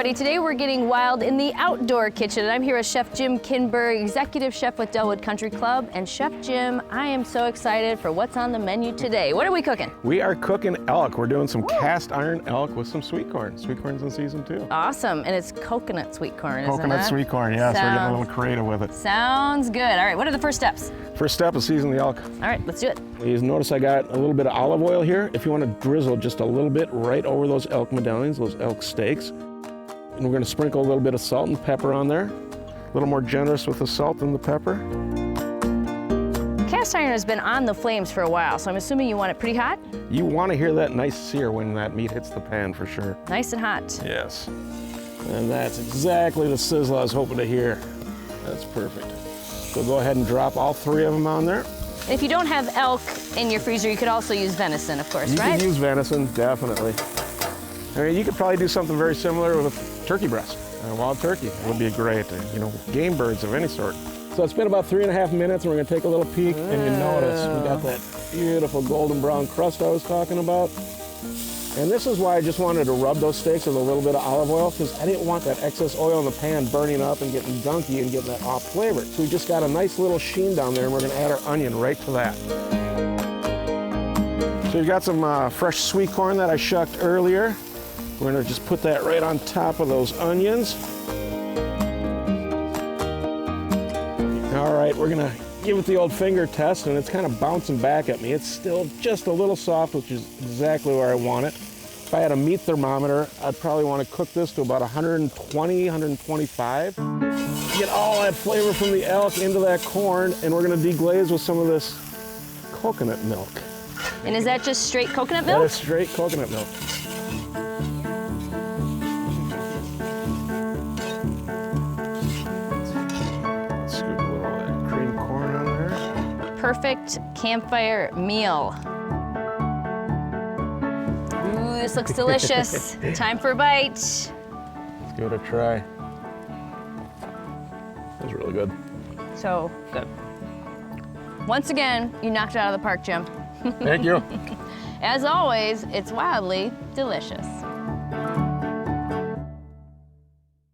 everybody. Today we're getting wild in the outdoor kitchen, and I'm here with Chef Jim Kinberg, Executive Chef with Delwood Country Club. And Chef Jim, I am so excited for what's on the menu today. What are we cooking? We are cooking elk. We're doing some cast iron elk with some sweet corn. Sweet corn's in season 2. Awesome, and it's coconut sweet corn, isn't it? Coconut sweet corn, yes. We're getting a little creative with it. Sounds good. All right, what are the first steps? First step is season the elk. All right, let's do it. You notice I got a little bit of olive oil here. If you want to drizzle just a little bit right over those elk medallions, those elk steaks. And we're going to sprinkle a little bit of salt and pepper on there. A little more generous with the salt than the pepper. Cast iron has been on the flames for a while, so I'm assuming you want it pretty hot? You want to hear that nice sear when that meat hits the pan for sure. Nice and hot. Yes. And that's exactly the sizzle I was hoping to hear. That's perfect. So go ahead and drop all 3 of them on there. If you don't have elk in your freezer, you could also use venison, of course, right? You can use venison, definitely. I mean, you could probably do something very similar with turkey breast, wild turkey. It would be great, game birds of any sort. So it's been about 3.5 minutes, and we're gonna take a little peek, and you notice we got that beautiful golden brown crust I was talking about. And this is why I just wanted to rub those steaks with a little bit of olive oil, because I didn't want that excess oil in the pan burning up and getting gunky and getting that off flavor. So we just got a nice little sheen down there, and we're gonna add our onion right to that. So we've got some fresh sweet corn that I shucked earlier. We're gonna just put that right on top of those onions. All right, we're gonna give it the old finger test, and it's kind of bouncing back at me. It's still just a little soft, which is exactly where I want it. If I had a meat thermometer, I'd probably want to cook this to about 120, 125. Get all that flavor from the elk into that corn, and we're gonna deglaze with some of this coconut milk. And is that just straight coconut milk? That is straight coconut milk. Perfect campfire meal. Ooh, this looks delicious. Time for a bite. Let's give it a try. That was really good. So good. Once again, you knocked it out of the park, Jim. Thank you. As always, it's wildly delicious.